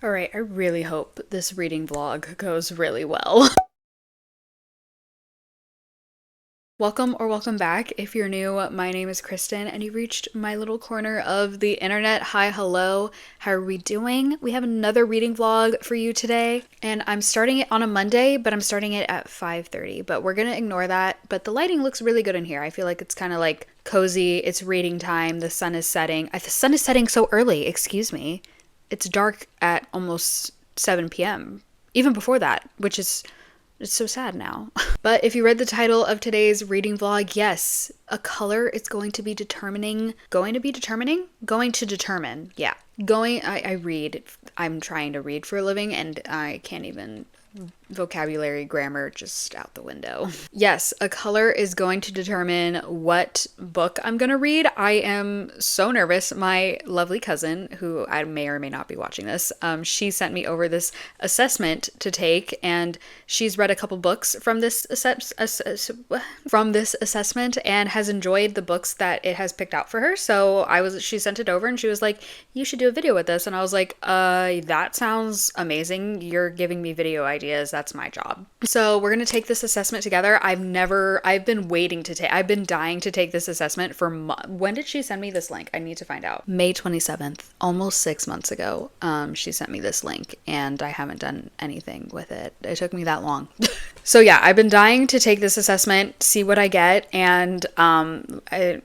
Alright, I really hope this reading vlog goes really well. Welcome back. If you're new, my name is Kristen and you reached my little corner of the internet. Hi, hello. How are we doing? We have another reading vlog for you today, and I'm starting it on a Monday, but I'm starting it at 5:30, but we're gonna ignore that. But the lighting looks really good in here. I feel like it's kind of like cozy. It's reading time. The sun is setting. The sun is setting so early, excuse me. It's dark at almost 7 p.m. Even before that, which is it's so sad now. But if you read the title of today's reading vlog, yes, a color is going to determine, yeah. I read, I'm trying to read for a living and I can't even, vocabulary, grammar, just out the window. Yes, a color is going to determine what book I'm gonna read. I am so nervous. My lovely cousin, who I may or may not be watching this, she sent me over this assessment to take, and she's read a couple books from this assessment and has enjoyed the books that it has picked out for her. So she sent it over and she was like, "You should do a video with this." And I was like, that sounds amazing. You're giving me video ideas. That's my job. So we're going to take this assessment together. I've been dying to take this assessment for when did she send me this link? I need to find out. May 27th, almost 6 months ago. She sent me this link and I haven't done anything with it. It took me that long. So yeah, I've been dying to take this assessment, see what I get, and I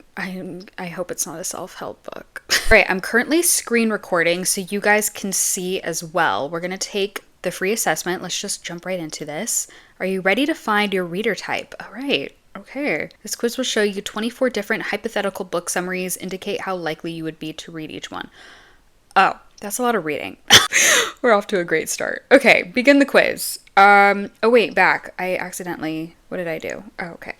hope it's not a self-help book. All right, I'm currently screen recording so you guys can see as well. We're going to take the free assessment. Let's just jump right into this. Are you ready to find your reader type? All right. Okay. This quiz will show you 24 different hypothetical book summaries, indicate how likely you would be to read each one. Oh, that's a lot of reading. We're off to a great start. Okay, begin the quiz. Oh wait, back. What did I do? Oh, okay.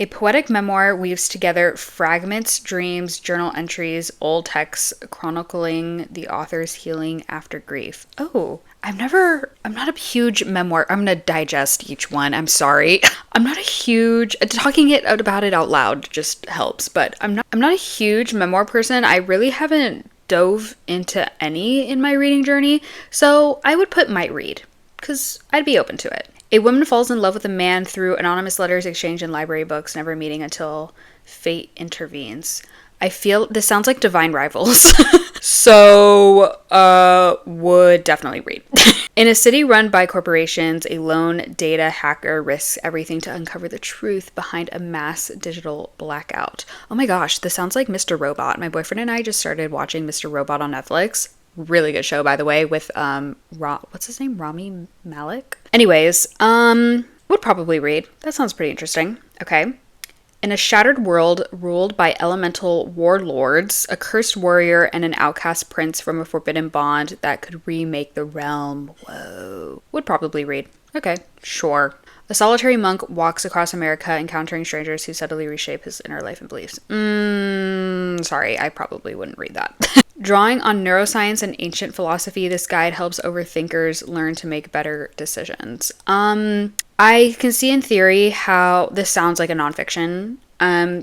A poetic memoir weaves together fragments, dreams, journal entries, old texts, chronicling the author's healing after grief. Oh, I'm not a huge memoir. I'm gonna digest each one. I'm sorry. I'm not a huge, talking about it out loud just helps, but I'm not a huge memoir person. I really haven't dove into any in my reading journey, so I would put might read, because I'd be open to it. A woman falls in love with a man through anonymous letters exchanged in library books, never meeting until fate intervenes. I feel this sounds like Divine Rivals. So, would definitely read. In a city run by corporations, a lone data hacker risks everything to uncover the truth behind a mass digital blackout. Oh my gosh, this sounds like Mr. Robot. My boyfriend and I just started watching Mr. Robot on Netflix. Really good show, by the way, with what's his name? Rami Malek? Anyways, would probably read. That sounds pretty interesting. Okay. In a shattered world ruled by elemental warlords, a cursed warrior and an outcast prince from a forbidden bond that could remake the realm. Whoa. Would probably read. Okay, sure. A solitary monk walks across America, encountering strangers who subtly reshape his inner life and beliefs. Sorry, I probably wouldn't read that. Drawing on neuroscience and ancient philosophy, this guide helps overthinkers learn to make better decisions. I can see in theory how this sounds like a nonfiction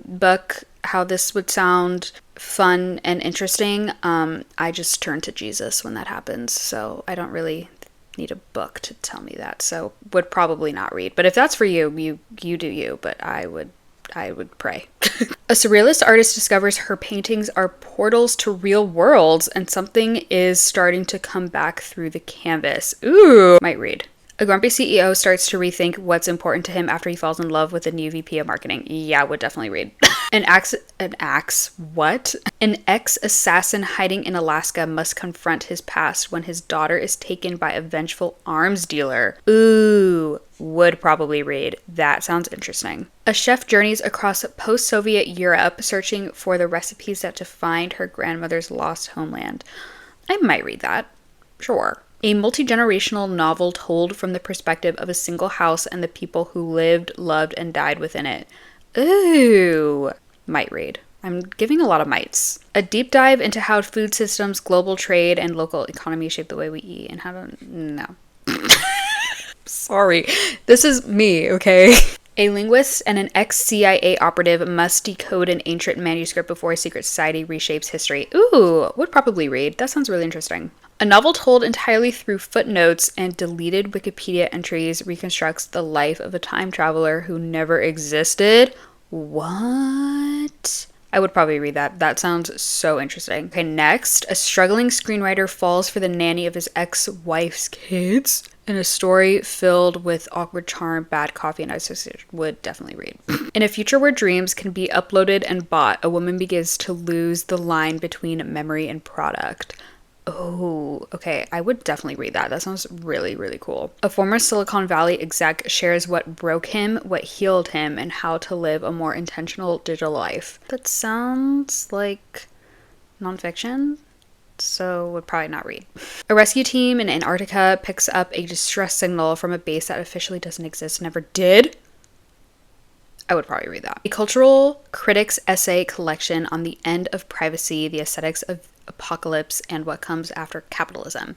book, how this would sound fun and interesting. I just turn to Jesus when that happens, so I don't really need a book to tell me that, so would probably not read. But if that's for you, you do you, but I would pray. A surrealist artist discovers her paintings are portals to real worlds and something is starting to come back through the canvas. Ooh, might read. A grumpy CEO starts to rethink what's important to him after he falls in love with a new VP of marketing. Yeah, would definitely read. An ex-assassin hiding in Alaska must confront his past when his daughter is taken by a vengeful arms dealer. Ooh, would probably read. That sounds interesting. A chef journeys across post-Soviet Europe searching for the recipes that defined her grandmother's lost homeland. I might read that. Sure. A multi-generational novel told from the perspective of a single house and the people who lived, loved, and died within it. Ooh, might read. I'm giving a lot of mights. A deep dive into how food systems, global trade, and local economy shape the way we eat and how to... No. Sorry. This is me, okay? A linguist and an ex-CIA operative must decode an ancient manuscript before a secret society reshapes history. Ooh, would probably read. That sounds really interesting. A novel told entirely through footnotes and deleted Wikipedia entries reconstructs the life of a time traveler who never existed. What? I would probably read that. That sounds so interesting. Okay, next, a struggling screenwriter falls for the nanny of his ex-wife's kids in a story filled with awkward charm, bad coffee, and ice. Would definitely read. In a future where dreams can be uploaded and bought, a woman begins to lose the line between memory and product. Oh, okay. I would definitely read that. That sounds really, really cool. A former Silicon Valley exec shares what broke him, what healed him, and how to live a more intentional digital life. That sounds like nonfiction, so would probably not read. A rescue team in Antarctica picks up a distress signal from a base that officially doesn't exist, never did. I would probably read that. A cultural critic's essay collection on the end of privacy, the aesthetics of apocalypse, and what comes after capitalism.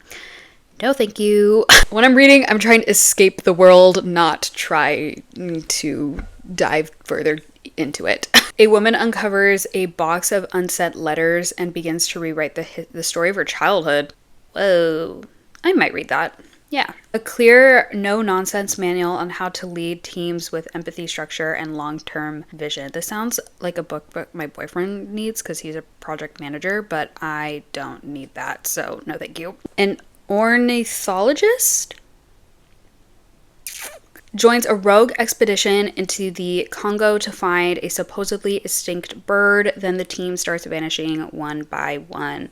No, thank you. When I'm reading, I'm trying to escape the world, not try to dive further into it. A woman uncovers a box of unsent letters and begins to rewrite the story of her childhood. Whoa. I might read that. Yeah. A clear, no-nonsense manual on how to lead teams with empathy, structure, and long-term vision. This sounds like a book my boyfriend needs because he's a project manager, but I don't need that, so no thank you. An ornithologist joins a rogue expedition into the Congo to find a supposedly extinct bird. Then the team starts vanishing one by one.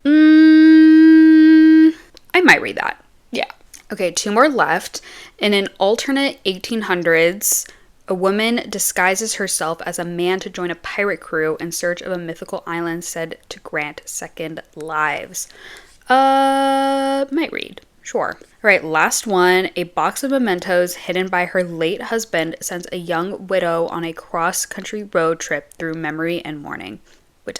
I might read that. Yeah. Okay, 2 more left. In an alternate 1800s, a woman disguises herself as a man to join a pirate crew in search of a mythical island said to grant second lives. Might read. Sure. All right, last one. A box of mementos hidden by her late husband sends a young widow on a cross-country road trip through memory and mourning. Would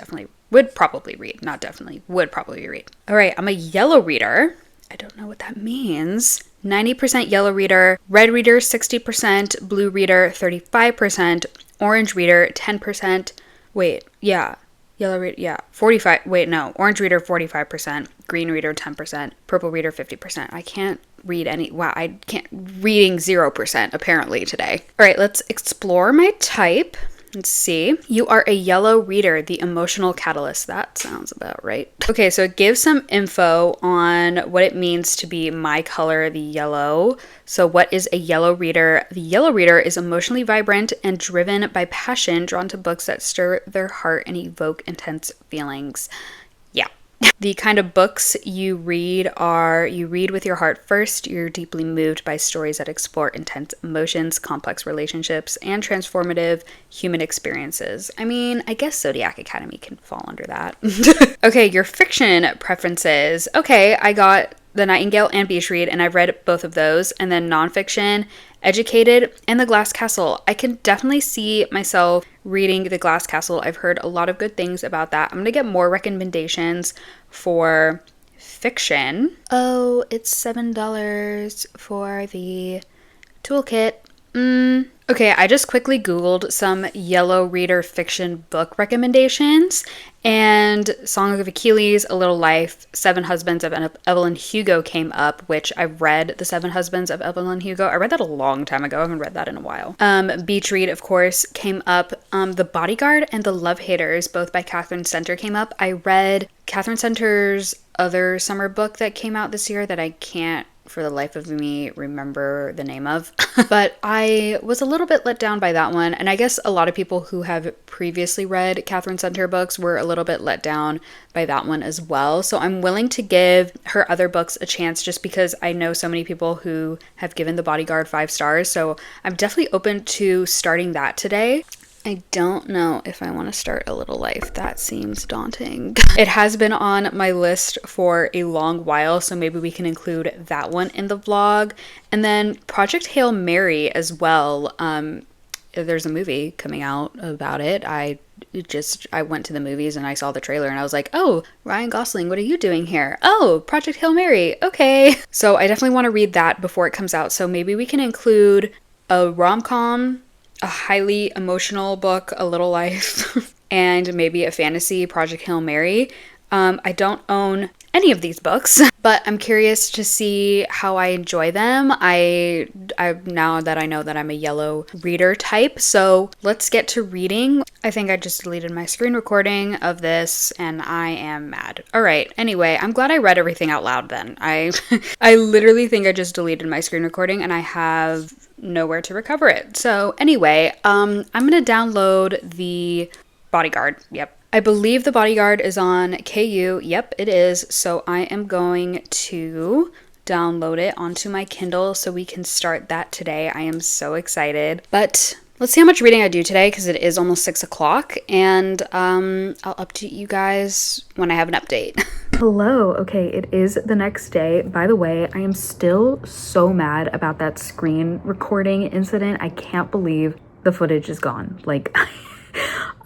probably read. Not definitely. Would probably read. All right, I'm a yellow reader. I don't know what that means. 90% yellow reader, red reader 60%, blue reader 35%, orange reader 10%. Wait, yeah. Yellow reader, yeah. 45. Wait, no. Orange reader 45%, green reader 10%, purple reader 50%. I can't read any. Wow, I can't. Reading 0% apparently today. All right, let's explore my type. Let's see. You are a yellow reader, the emotional catalyst. That sounds about right. Okay, so it gives some info on what it means to be my color, the yellow. So what is a yellow reader? The yellow reader is emotionally vibrant and driven by passion, drawn to books that stir their heart and evoke intense feelings. Yeah. The kind of books you read are, you read with your heart first, you're deeply moved by stories that explore intense emotions, complex relationships, and transformative human experiences. I mean, I guess Zodiac Academy can fall under that. Okay, your fiction preferences. Okay, I got The Nightingale and Beach Read, and I've read both of those. And then nonfiction, Educated, and The Glass Castle. I can definitely see myself reading The Glass Castle. I've heard a lot of good things about that. I'm going to get more recommendations for fiction. Oh, it's $7 for the toolkit. Okay, I just quickly Googled some yellow reader fiction book recommendations, and Song of Achilles, A Little Life, Seven Husbands of Evelyn Hugo came up, which I've read The Seven Husbands of Evelyn Hugo. I read that a long time ago. I haven't read that in a while. Beach Read, of course, came up. The Bodyguard and The Love Haters, both by Catherine Center, came up. I read Catherine Center's other summer book that came out this year that I can't for the life of me remember the name of. But I was a little bit let down by that one. And I guess a lot of people who have previously read Catherine Center books were a little bit let down by that one as well. So I'm willing to give her other books a chance just because I know so many people who have given The Bodyguard 5 stars. So I'm definitely open to starting that today. I don't know if I want to start A Little Life. That seems daunting. It has been on my list for a long while, so maybe we can include that one in the vlog. And then Project Hail Mary as well. There's a movie coming out about it. I went to the movies and I saw the trailer and I was like, oh, Ryan Gosling, what are you doing here? Oh, Project Hail Mary. Okay. So I definitely want to read that before it comes out. So maybe we can include a rom-com, a highly emotional book, A Little Life, and maybe a fantasy, Project Hail Mary. I don't own any of these books, but I'm curious to see how I enjoy them. I now that I know that I'm a yellow reader type, so let's get to reading. I think I just deleted my screen recording of this and I am mad. All right. Anyway, I'm glad I read everything out loud then. I I literally think I just deleted my screen recording and I have nowhere to recover it. So anyway, I'm going to download the Bodyguard. Yep. I believe the Bodyguard is on KU. Yep, it is. So I am going to download it onto my Kindle so we can start that today. I am so excited. But let's see how much reading I do today because it is almost 6 o'clock, and I'll update you guys when I have an update. Hello. Okay, it is the next day. By the way, I am still so mad about that screen recording incident. I can't believe the footage is gone. Like,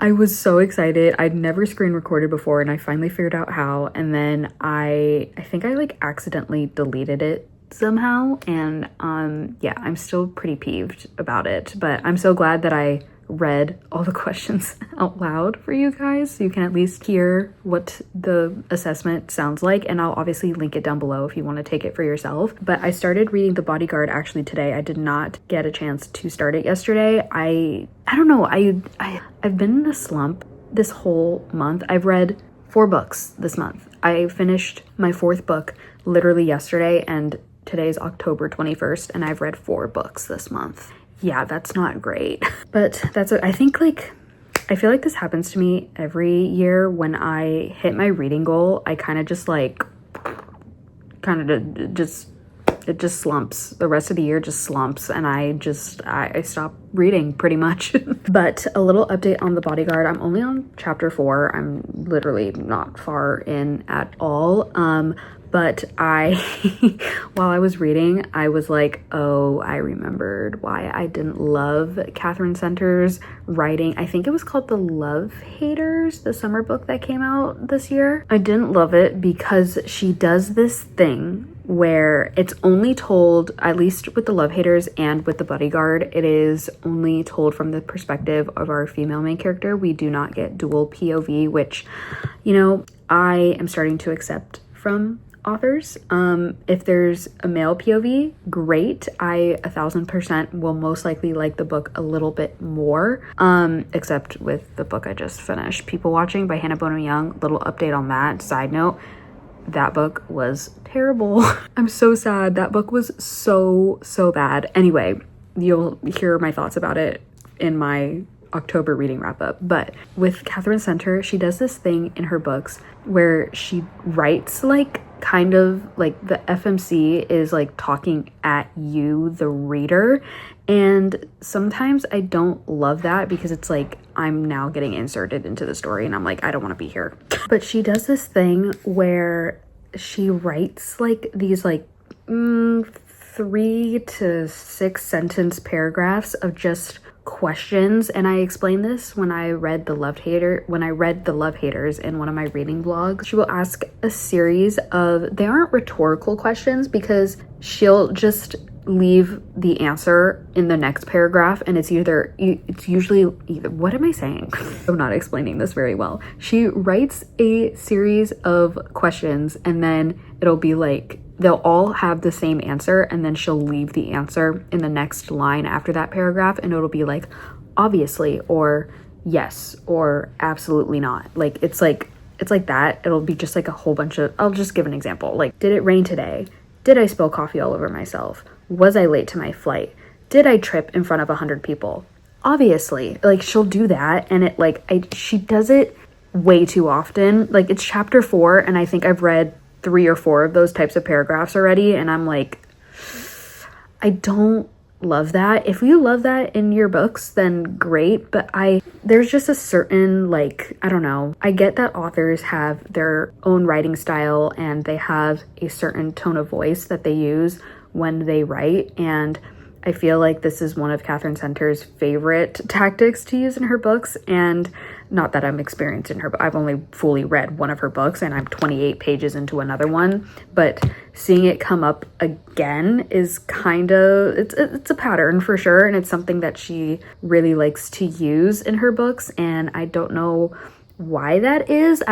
I was so excited. I'd never screen recorded before and I finally figured out how, and then I think I like accidentally deleted it somehow, and yeah, I'm still pretty peeved about it, but I'm so glad that I read all the questions out loud for you guys so you can at least hear what the assessment sounds like, and I'll obviously link it down below if you want to take it for yourself. But I started reading The Bodyguard actually today. I did not get a chance to start it yesterday. I don't know, I've been in a slump this whole month. I've read 4 books this month. I finished my 4th book literally yesterday, and today's October 21st, and I've read 4 books this month. Yeah, that's not great. But that's what I think, like, I feel like this happens to me every year when I hit my reading goal. I kind of just like, it just slumps. The rest of the year just slumps, and I stop reading pretty much. But a little update on The Bodyguard. I'm only on chapter 4. I'm literally not far in at all. But while I was reading, I was like, oh, I remembered why I didn't love Catherine Center's writing. I think it was called The Love Haters, the summer book that came out this year. I didn't love it because she does this thing where it's only told, at least with The Love Haters and with The Bodyguard, it is only told from the perspective of our female main character. We do not get dual POV, which, you know, I am starting to accept from authors. If there's a male POV, great. I 1000% will most likely like the book a little bit more, except with the book I just finished, People Watching by Hannah Bonham Young. Little update on that. Side note, that book was terrible. I'm so sad. That book was so bad. Anyway, you'll hear my thoughts about it in my October reading wrap up. But with Catherine Center, she does this thing in her books where she writes like kind of like the FMC is like talking at you, the reader, and sometimes I don't love that because it's like I'm now getting inserted into the story and I'm like, I don't want to be here. But she does this thing where she writes like these like 3 to 6 sentence paragraphs of just questions, and I explained this when I read The Love Haters in one of my reading vlogs. She will ask a series of, they aren't rhetorical questions because she'll just leave the answer in the next paragraph, and it's usually either, what am I saying? I'm not explaining this very well. She writes a series of questions and then it'll be like, they'll all have the same answer, and then she'll leave the answer in the next line after that paragraph, and it'll be like, obviously, or yes, or absolutely not. Like, it's like that. It'll be just like a whole bunch of, I'll just give an example. Like, did it rain today? Did I spill coffee all over myself? Was I late to my flight? Did I trip in front of 100 people? Obviously. Like, she'll do that, and it like, she does it way too often. Like, it's chapter 4, and I think I've read 3 or 4 of those types of paragraphs already, and I'm like, I don't love that. If you love that in your books, then great, but there's just a certain, like, I don't know, I get that authors have their own writing style and they have a certain tone of voice that they use when they write, and I feel like this is one of Catherine Center's favorite tactics to use in her books. And not that I'm experienced in her, but I've only fully read one of her books and I'm 28 pages into another one, but seeing it come up again is kind of, it's a pattern for sure, and it's something that she really likes to use in her books, and I don't know why that is.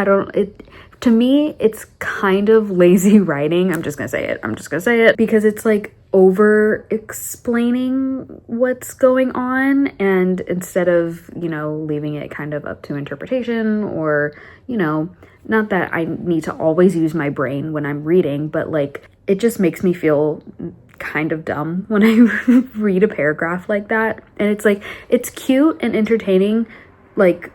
to me, it's kind of lazy writing. I'm just gonna say it because it's like over explaining what's going on, and instead of, you know, leaving it kind of up to interpretation, or, you know, not that I need to always use my brain when I'm reading, but like it just makes me feel kind of dumb when I read a paragraph like that. And it's like, it's cute and entertaining, like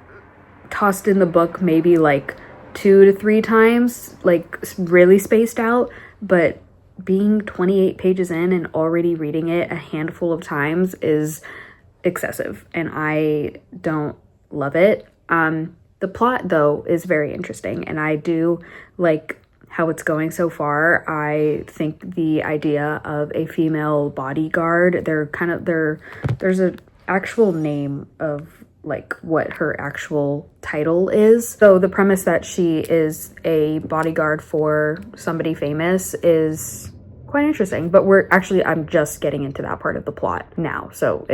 tossed in the book maybe like 2 to 3 times, like really spaced out, but being 28 pages in and already reading it a handful of times is excessive, and I don't love it. The plot though is very interesting, and I do like how it's going so far. I think the idea of a female bodyguard, there's a actual name of like what her actual title is. So the premise that she is a bodyguard for somebody famous is quite interesting, but I'm just getting into that part of the plot now. So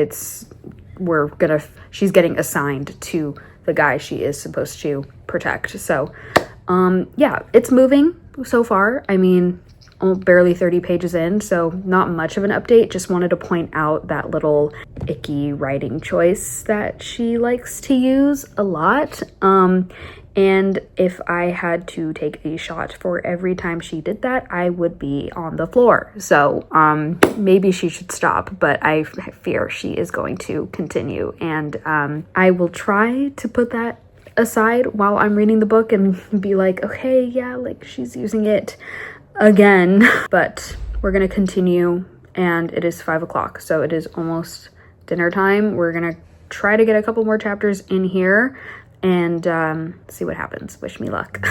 she's getting assigned to the guy she is supposed to protect. So yeah, it's moving so far. I mean, barely 30 pages in, so not much of an update. Just wanted to point out that little icky writing choice that she likes to use a lot. And if I had to take a shot for every time she did that, I would be on the floor. So maybe she should stop, but I fear she is going to continue. And I will try to put that aside while I'm reading the book and be like, okay, yeah, like she's using it again. But we're gonna continue, and it is 5 o'clock, so it is almost dinner time. We're gonna try to get a couple more chapters in here and see what happens. Wish me luck.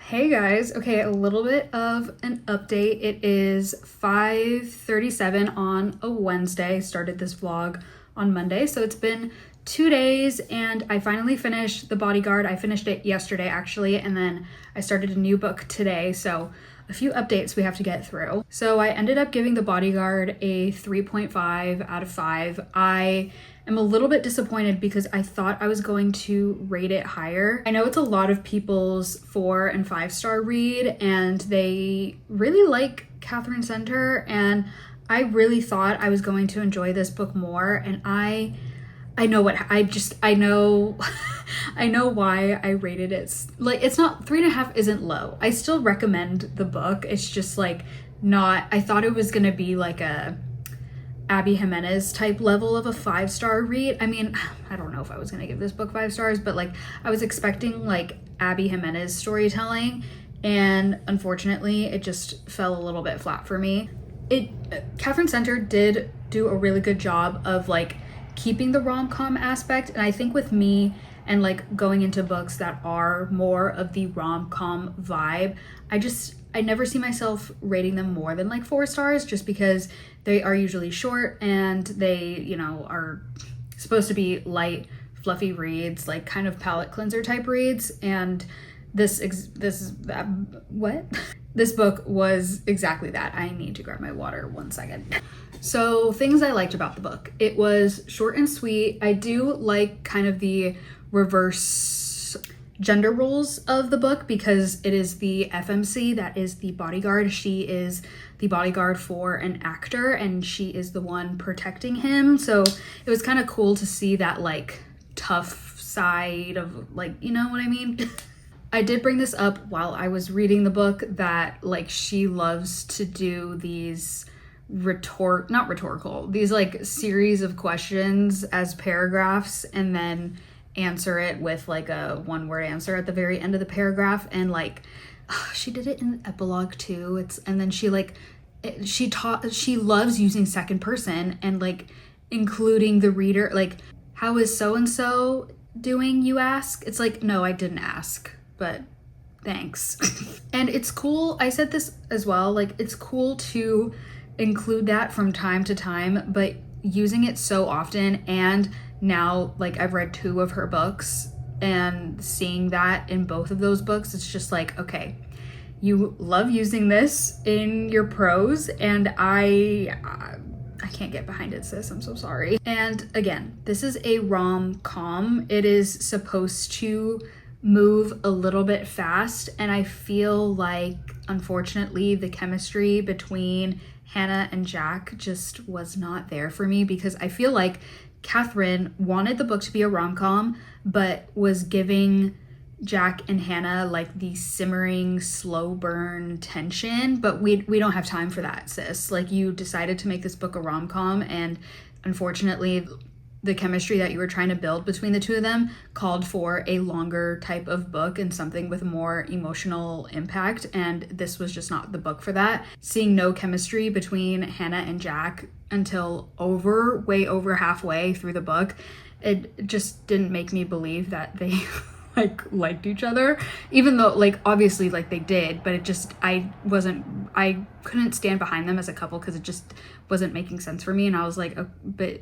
Hey guys, okay, a little bit of an update. It is 5:37 on a Wednesday. Started this vlog on Monday, so it's been 2 days, and I finally finished The Bodyguard. I finished it yesterday actually, and then I started a new book today, so a few updates we have to get through. So I ended up giving The Bodyguard a 3.5 out of 5. I am a little bit disappointed because I thought I was going to rate it higher. I know it's a lot of people's 4 and 5-star read, and they really like Catherine Center, and I really thought I was going to enjoy this book more, and I know I know why I rated it. Like, it's not 3.5 isn't low. I still recommend the book. It's just like not, I thought it was gonna be like a Abby Jimenez type level of a 5-star read. I mean, I don't know if I was gonna give this book 5 stars, but like I was expecting like Abby Jimenez storytelling, and unfortunately it just fell a little bit flat for me. Catherine Center did do a really good job of like keeping the rom-com aspect, and I think with me and like going into books that are more of the rom-com vibe, I never see myself rating them more than like 4 stars, just because they are usually short and they, you know, are supposed to be light, fluffy reads, like kind of palate cleanser type reads. And this book was exactly that. I need to grab my water 1 second. So things I liked about the book. It was short and sweet. I do like kind of the reverse gender roles of the book, because it is the FMC that is the bodyguard. She is the bodyguard for an actor, and she is the one protecting him. So it was kind of cool to see that like tough side of, like, you know what I mean? I did bring this up while I was reading the book, that like she loves to do these not rhetorical, these like series of questions as paragraphs, and then answer it with like a one word answer at the very end of the paragraph. And like she did it in the epilogue too. And then she like she loves using second person and like including the reader, like, how is so and so doing, you ask? It's like, no, I didn't ask, but thanks. And it's cool, I said this as well, like it's cool to include that from time to time, but using it so often, and now like I've read 2 of her books and seeing that in both of those books, it's just like, okay, you love using this in your prose, and I can't get behind it, sis. I'm so sorry. And again, this is a rom-com. It is supposed to move a little bit fast, and I feel like, unfortunately, the chemistry between Hannah and Jack just was not there for me, because I feel like Catherine wanted the book to be a rom-com, but was giving Jack and Hannah like the simmering slow burn tension, but we don't have time for that, sis. Like, you decided to make this book a rom-com, and unfortunately the chemistry that you were trying to build between the 2 of them called for a longer type of book and something with more emotional impact, and this was just not the book for that. Seeing no chemistry between Hannah and Jack until way over halfway through the book, it just didn't make me believe that they like liked each other, even though like obviously like they did, but it just, I couldn't stand behind them as a couple because it just wasn't making sense for me. And I was like, but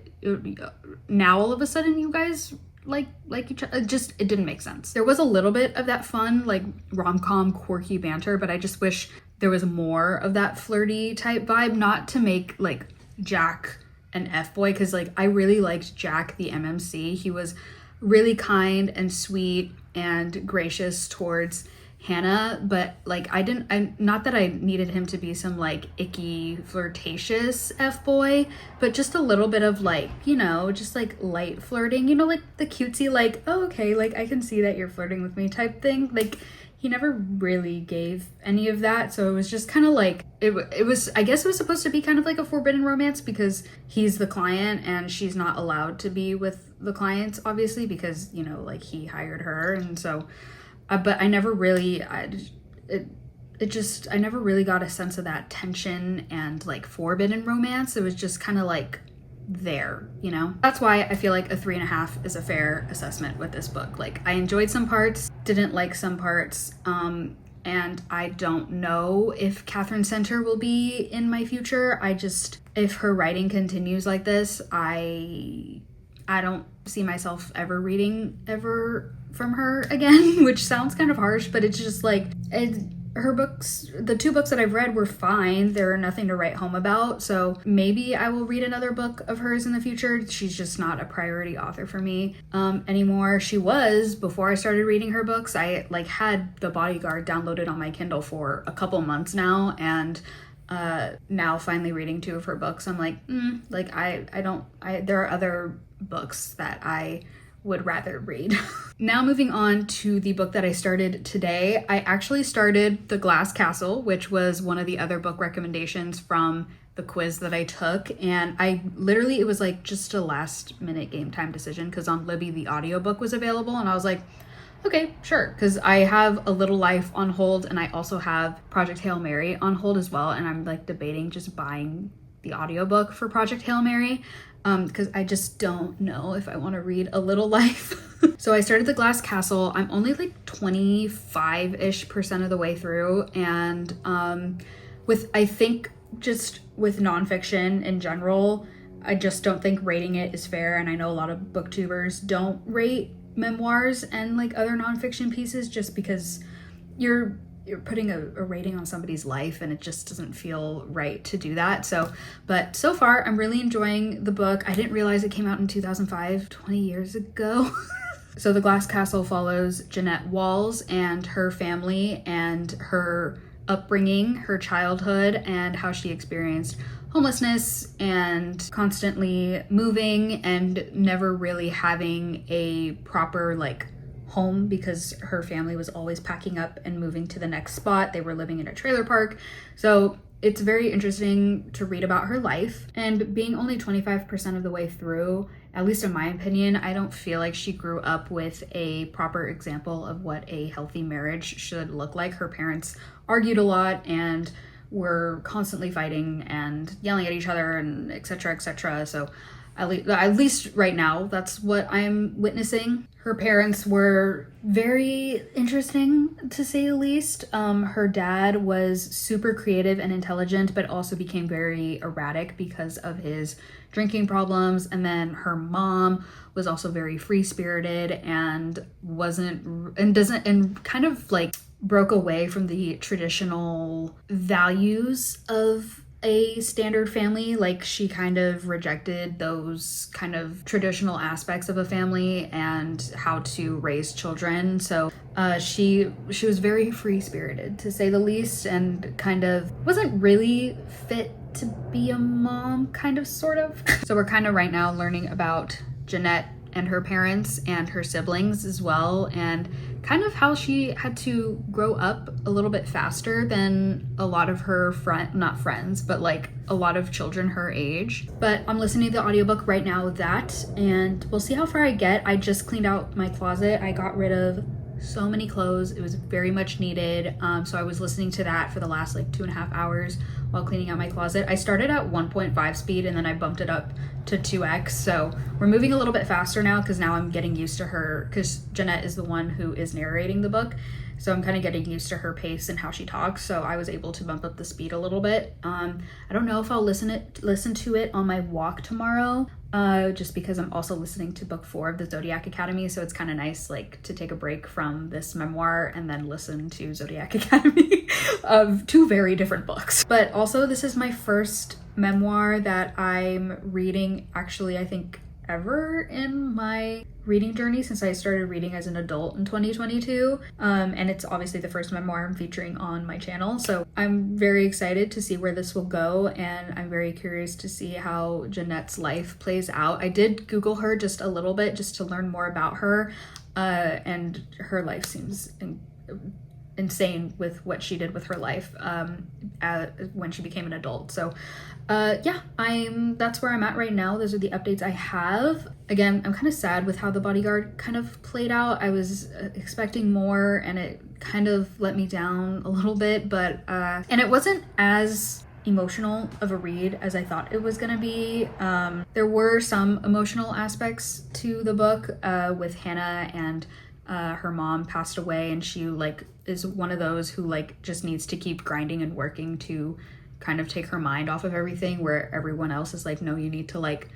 now all of a sudden you guys like each other. It didn't make sense. There was a little bit of that fun like rom-com quirky banter, but I just wish there was more of that flirty type vibe, not to make like Jack an F-boy, because like I really liked Jack the MMC. He was really kind and sweet and gracious towards Hannah, but like not that I needed him to be some like icky flirtatious F-boy, but just a little bit of like, you know, just like light flirting, you know, like the cutesy like, oh okay, like I can see that you're flirting with me type thing. Like he never really gave any of that, so it was just kind of like it was, I guess it was supposed to be kind of like a forbidden romance because he's the client and she's not allowed to be with the clients, obviously, because, you know, like he hired her. And so but I never really I never really got a sense of that tension and like forbidden romance. It was just kind of like there, you know? That's why I feel like a 3.5 is a fair assessment with this book. Like I enjoyed some parts, didn't like some parts, and I don't know if Catherine Center will be in my future. If her writing continues like this, I don't see myself ever reading from her again, which sounds kind of harsh, but it's just like, her books, the 2 books that I've read were fine. They're nothing to write home about. So maybe I will read another book of hers in the future. She's just not a priority author for me anymore. She was before I started reading her books. I like had The Bodyguard downloaded on my Kindle for a couple months now, and now finally reading 2 of her books, I'm like, like there are other books that I would rather read. Now moving on to the book that I started today. I actually started The Glass Castle, which was one of the other book recommendations from the quiz that I took, and it was like just a last minute game time decision because on Libby the audiobook was available, and I was like, okay, sure, because I have A Little Life on hold, and I also have Project Hail Mary on hold as well, and I'm like debating just buying the audiobook for Project Hail Mary because I just don't know if I want to read A Little Life. So I started The Glass Castle. I'm only like 25-ish% of the way through, and I think just with nonfiction in general, I just don't think rating it is fair, and I know a lot of booktubers don't rate memoirs and like other nonfiction pieces just because you're putting a rating on somebody's life, and it just doesn't feel right to do that. But so far I'm really enjoying the book. I didn't realize it came out in 2005, 20 years ago. So The Glass Castle follows Jeanette Walls and her family and her upbringing, her childhood, and how she experienced homelessness and constantly moving and never really having a proper like home because her family was always packing up and moving to the next spot. They were living in a trailer park. So it's very interesting to read about her life. And being only 25% of the way through, at least in my opinion, I don't feel like she grew up with a proper example of what a healthy marriage should look like. Her parents argued a lot and were constantly fighting and yelling at each other and etc. etc. So at least right now, that's what I'm witnessing. Her parents were very interesting, to say the least. Her dad was super creative and intelligent, but also became very erratic because of his drinking problems. And then her mom was also very free-spirited and kind of like broke away from the traditional values of a standard family. Like, she kind of rejected those kind of traditional aspects of a family and how to raise children. So she was very free-spirited, to say the least, and kind of wasn't really fit to be a mom, kind of, sort of. So we're kind of right now learning about Jeanette and her parents and her siblings as well, and kind of how she had to grow up a little bit faster than a lot of her not friends, but like a lot of children her age. But I'm listening to the audiobook right now with that, and we'll see how far I get. I just cleaned out my closet. I got rid of so many clothes. It was very much needed. So I was listening to that for the last like 2.5 hours while cleaning out my closet. I started at 1.5 speed and then I bumped it up to 2x. So we're moving a little bit faster now because now I'm getting used to her, because Jeanette is the one who is narrating the book. So I'm kind of getting used to her pace and how she talks. So I was able to bump up the speed a little bit. I don't know if I'll listen to it on my walk tomorrow, just because I'm also listening to book 4 of the Zodiac Academy. So it's kind of nice, like, to take a break from this memoir and then listen to Zodiac Academy of 2 very different books. But also, this is my first memoir that I'm reading, actually, I think ever in my reading journey, since I started reading as an adult in 2022. And it's obviously the first memoir I'm featuring on my channel. So I'm very excited to see where this will go, and I'm very curious to see how Jeanette's life plays out. I did Google her just a little bit just to learn more about her, and her life seems insane with what she did with her life when she became an adult. So yeah, that's where I'm at right now. Those are the updates I have. Again, I'm kind of sad with how The Bodyguard kind of played out. I was expecting more, and it kind of let me down a little bit, but and it wasn't as emotional of a read as I thought it was gonna be. There were some emotional aspects to the book with Hannah, and her mom passed away, and she like is one of those who like just needs to keep grinding and working to kind of take her mind off of everything, where everyone else is like, no, you need to like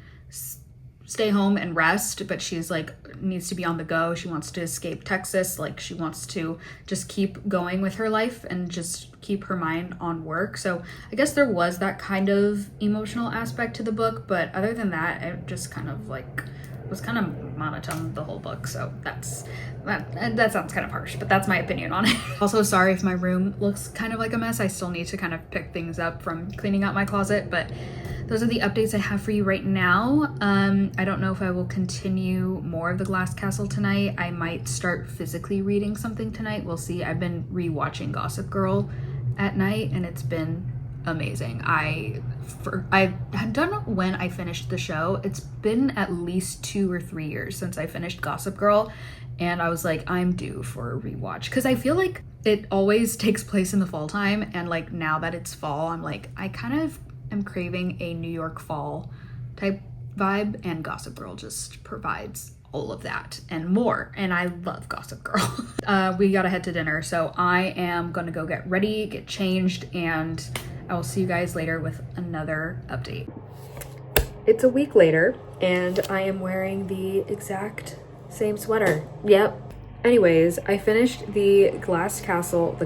stay home and rest, but she's like needs to be on the go. She wants to escape Texas. Like, she wants to just keep going with her life and just keep her mind on work. So I guess there was that kind of emotional aspect to the book, but other than that, it just kind of like was kind of monotone the whole book. So that sounds kind of harsh, but that's my opinion on it. Also, sorry if my room looks kind of like a mess. I still need to kind of pick things up from cleaning out my closet, but those are the updates I have for you right now. I don't know if I will continue more of The Glass Castle tonight. I might start physically reading something tonight. We'll see. I've been rewatching Gossip Girl at night, and it's been amazing. I don't know when I finished the show. It's been at least 2 or 3 years since I finished Gossip Girl, and I was like, I'm due for a rewatch, because I feel like it always takes place in the fall time, and like now that it's fall, I'm like, I kind of am craving a New York fall type vibe, and Gossip Girl just provides all of that and more, and I love Gossip Girl. We gotta head to dinner, so I am gonna go get ready, get changed, and I will see you guys later with another update. It's a week later, and I am wearing the exact same sweater. Yep. Anyways, I finished the Glass Castle.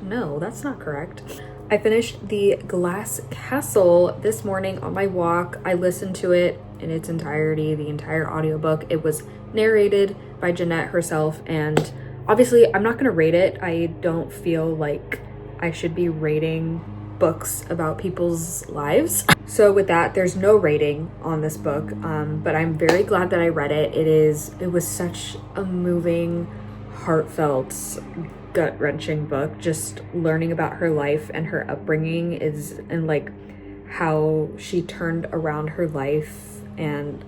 No, that's not correct. I finished the Glass Castle this morning on my walk. I listened to it in its entirety, the entire audiobook. It was narrated by Jeanette herself, and obviously I'm not gonna rate it. I don't feel like I should be rating books about people's lives. So with that, there's no rating on this book, but I'm very glad that I read it. It was such a moving, heartfelt gut-wrenching book. Just learning about her life and her upbringing and like how she turned around her life and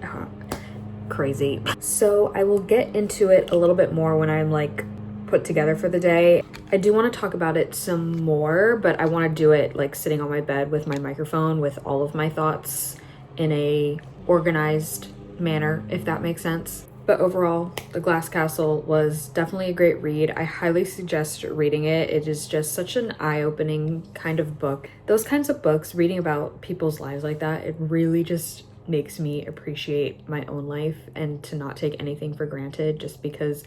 crazy. So I will get into it a little bit more when I'm like put together for the day. I do want to talk about it some more, but I want to do it like sitting on my bed with my microphone with all of my thoughts in a organized manner, if that makes sense. But overall, The Glass Castle was definitely a great read. I highly suggest reading it. It is just such an eye-opening kind of book. Those kinds of books, reading about people's lives like that, it really just makes me appreciate my own life and to not take anything for granted, just because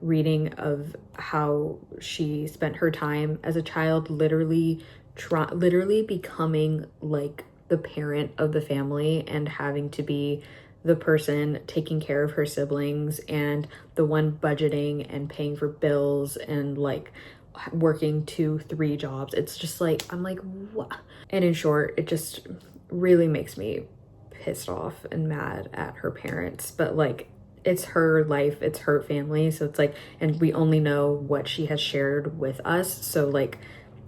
reading of how she spent her time as a child literally becoming like the parent of the family and having to be the person taking care of her siblings and the one budgeting and paying for bills and like working 2-3 jobs. It's just like, I'm like, what? And in short, it just really makes me pissed off and mad at her parents. But like, it's her life, it's her family, so it's like, and we only know what she has shared with us. So like,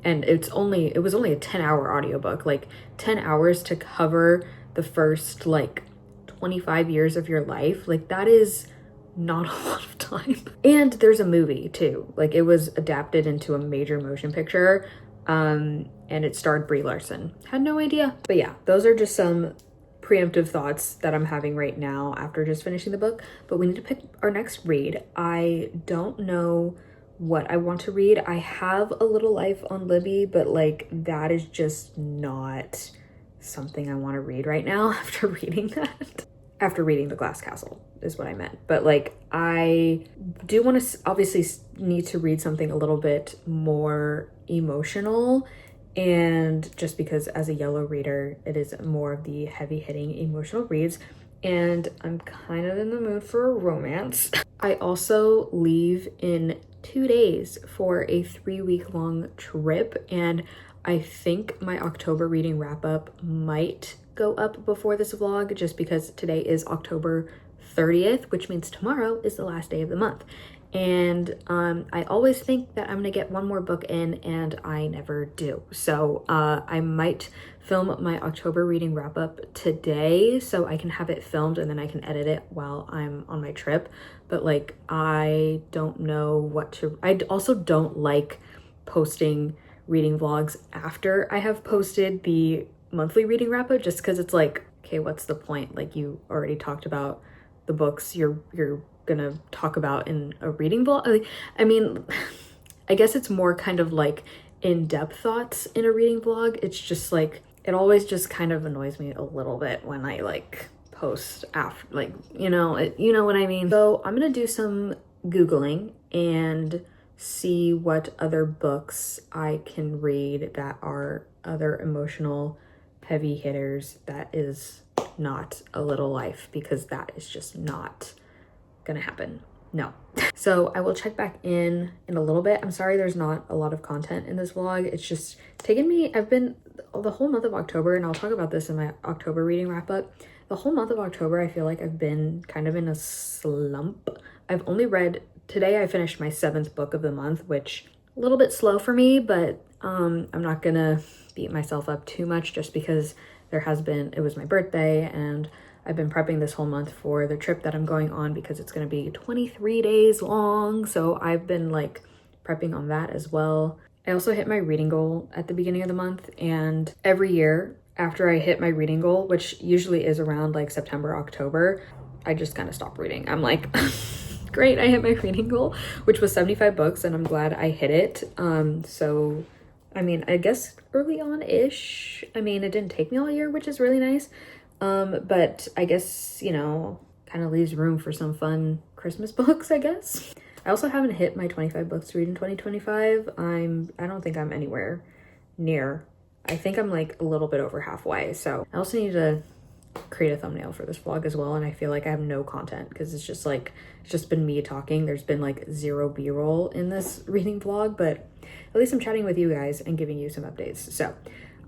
and it was only a 10-hour audiobook. Like 10 hours to cover the first like 25 years of your life, like that is not a lot of time. And there's a movie too, like it was adapted into a major motion picture, and it starred Brie Larson. Had no idea. But yeah, those are just some preemptive thoughts that I'm having right now after just finishing the book. But we need to pick our next read. I don't know what I want to read. I have A Little Life on Libby, but like that is just not something I want to read right now after reading that. After reading The Glass Castle is what I meant. But like, I do want to obviously need to read something a little bit more emotional. And just because as a yellow reader, it is more of the heavy hitting emotional reads. And I'm kind of in the mood for a romance. I also leave in 2 days for a 3-week-long trip. And I think my October reading wrap up might go up before this vlog, just because today is October 30th, which means tomorrow is the last day of the month. And I always think that I'm gonna get one more book in, and I never do. So I might film my October reading wrap up today so I can have it filmed and then I can edit it while I'm on my trip. But like, I don't know what to, I also don't like posting reading vlogs after I have posted the monthly reading wrap up, just because it's like, okay, what's the point? Like, you already talked about the books you're gonna talk about in a reading vlog. I mean, I guess it's more kind of like in-depth thoughts in a reading vlog. It's just like, it always just kind of annoys me a little bit when I like post after, like, you know what I mean? So I'm gonna do some Googling and see what other books I can read that are other emotional heavy hitters that is not A Little Life, because that is just not gonna happen. No. So I will check back in a little bit. I'm sorry there's not a lot of content in this vlog. It's just taken me, I've been the whole month of October, and I'll talk about this in my October reading wrap up. The whole month of October, I feel like I've been kind of in a slump. I've only read, today I finished my 7th book of the month, which a little bit slow for me, but I'm not gonna beat myself up too much, just because it was my birthday and I've been prepping this whole month for the trip that I'm going on, because it's going to be 23 days long. So I've been like prepping on that as well. I also hit my reading goal at the beginning of the month, and every year after I hit my reading goal, which usually is around like September, October, I just kind of stop reading. I'm like, great, I hit my reading goal, which was 75 books, and I'm glad I hit it. So I mean, I guess early on-ish. I mean, it didn't take me all year, which is really nice. But I guess, you know, kind of leaves room for some fun Christmas books, I guess. I also haven't hit my 25 books to read in 2025. I don't think I'm anywhere near. I think I'm like a little bit over halfway. So I also need to create a thumbnail for this vlog as well. And I feel like I have no content, because it's just like, it's just been me talking. There's been like 0 b-roll in this reading vlog, but at least I'm chatting with you guys and giving you some updates. So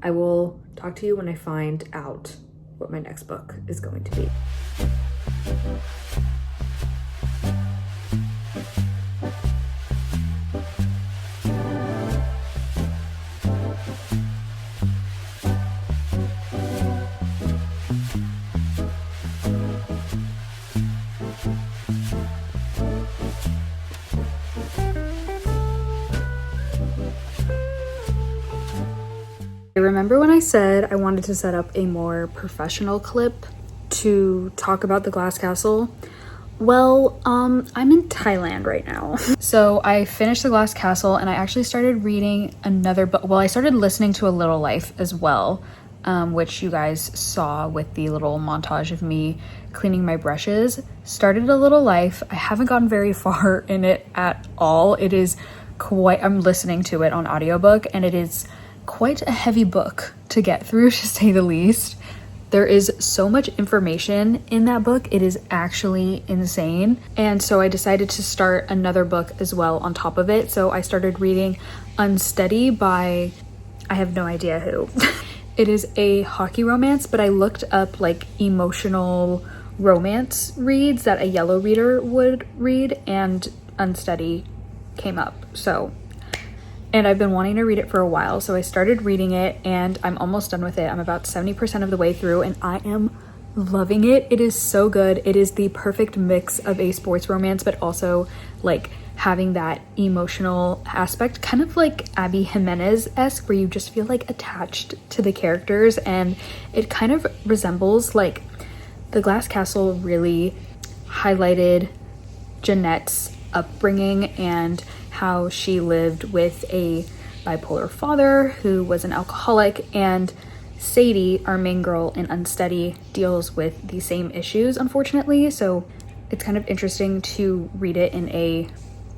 I will talk to you when I find out what my next book is going to be. I remember when I said I wanted to set up a more professional clip to talk about the Glass Castle. Well, I'm in Thailand right now. So I finished the Glass Castle and I actually started reading another book. Well, I started listening to A Little Life as well, which you guys saw with the little montage of me cleaning my brushes. Started A Little Life. I haven't gotten very far in it at all. It is quite, I'm listening to it on audiobook and it is quite a heavy book to get through, to say the least. There is so much information in that book. It is actually insane. And so I decided to start another book as well on top of it. So I started reading Unsteady by, I have no idea who. It is a hockey romance, but I looked up like emotional romance reads that a yellow reader would read, and Unsteady came up. And I've been wanting to read it for a while, so I started reading it and I'm almost done with it. I'm about 70% of the way through and I am loving it. It is so good. It is the perfect mix of a sports romance, but also like having that emotional aspect, kind of like Abby Jimenez-esque, where you just feel like attached to the characters. And it kind of resembles, like, the Glass Castle really highlighted Jeanette's upbringing and how she lived with a bipolar father who was an alcoholic, and Sadie, our main girl in Unsteady, deals with the same issues, unfortunately. So it's kind of interesting to read it in a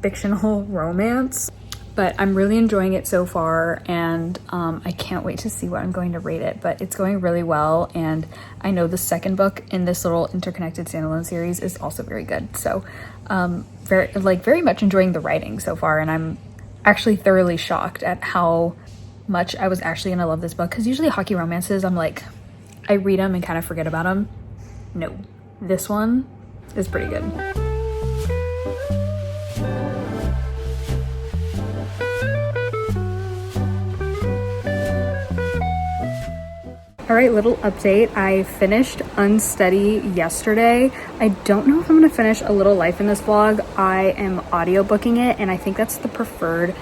fictional romance, but I'm really enjoying it so far, and I can't wait to see what I'm going to rate it. But it's going really well, and I know the second book in this little interconnected standalone series is also very good. So very much enjoying the writing so far, and I'm actually thoroughly shocked at how much I was actually gonna love this book, because usually hockey romances, I'm like, I read them and kind of forget about them. No, this one is pretty good. All right, little update. I finished Unsteady yesterday. I don't know if I'm gonna finish A Little Life in this vlog. I am audiobooking it, and I think that's the preferred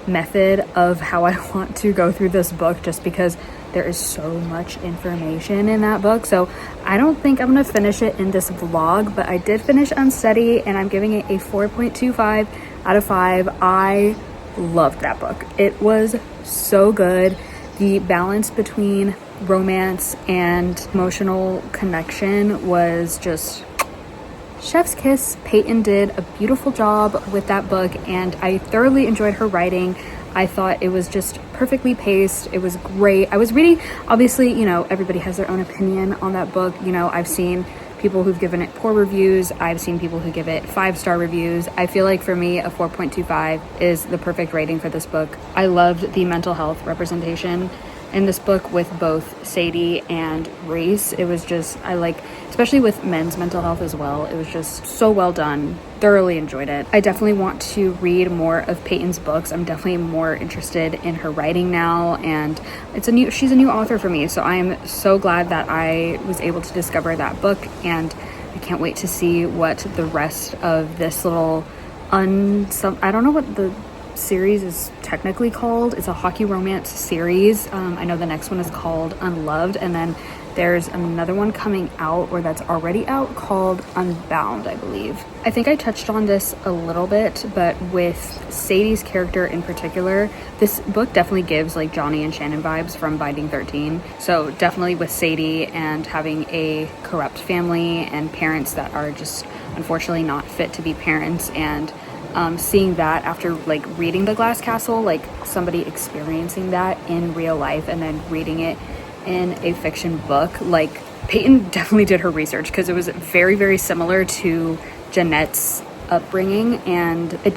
method of how I want to go through this book, just because there is so much information in that book. So I don't think I'm gonna finish it in this vlog, but I did finish Unsteady, and I'm giving it a 4.25 out of 5. I loved that book. It was so good. The balance between romance and emotional connection was just chef's kiss. Peyton did a beautiful job with that book, and I thoroughly enjoyed her writing. I thought it was just perfectly paced. It was great. I was reading, obviously, you know, everybody has their own opinion on that book. You know, I've seen people who've given it poor reviews. I've seen people who give it 5-star reviews. I feel like for me, a 4.25 is the perfect rating for this book. I loved the mental health representation in this book with both Sadie and Reese. It was just, I like, especially with men's mental health as well, it was just so well done. Thoroughly enjoyed it. I definitely want to read more of Peyton's books. I'm definitely more interested in her writing now, and she's a new author for me, so I am so glad that I was able to discover that book, and I can't wait to see what the rest of this little I don't know what the series is technically called. It's a hockey romance series. I know the next one is called Unloved, and then there's another one coming out, or that's already out, called Unbound, I believe. I think I touched on this a little bit, but with Sadie's character in particular, this book definitely gives like Johnny and Shannon vibes from Binding 13. So definitely with Sadie and having a corrupt family and parents that are just unfortunately not fit to be parents, and seeing that after like reading The Glass Castle, like somebody experiencing that in real life and then reading it in a fiction book. Like, Peyton definitely did her research, because it was very, very similar to Jeanette's upbringing, and it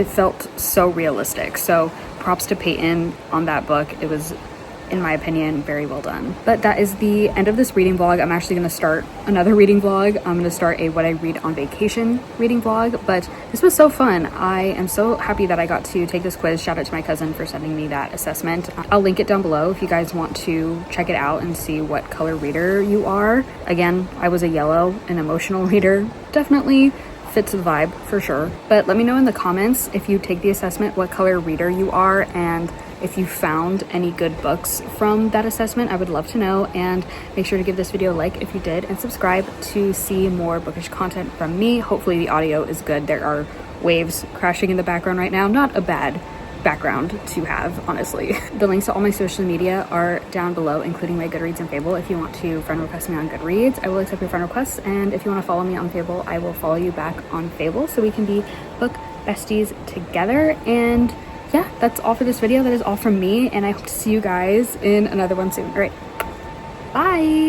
felt so realistic. So props to Peyton on that book. It was, in my opinion, very well done. But that is the end of this reading vlog. I'm actually going to start another reading vlog. I'm going to start a what I read on vacation reading vlog, but this was so fun. I am so happy that I got to take this quiz. Shout out to my cousin for sending me that assessment. I'll link it down below if you guys want to check it out and see what color reader you are. Again, I was a yellow, an emotional reader. Definitely fits the vibe for sure. But let me know in the comments if you take the assessment what color reader you are, and if you found any good books from that assessment. I would love to know, and make sure to give this video a like if you did, and subscribe to see more bookish content from me. Hopefully the audio is good. There are waves crashing in the background right now. Not a bad background to have, honestly. The links to all my social media are down below, including my Goodreads and Fable. If you want to friend request me on Goodreads, I will accept your friend requests, and if you want to follow me on Fable, I will follow you back on Fable, so we can be book besties together. And yeah, that's all for this video. That is all from me, and I hope to see you guys in another one soon. All right, bye.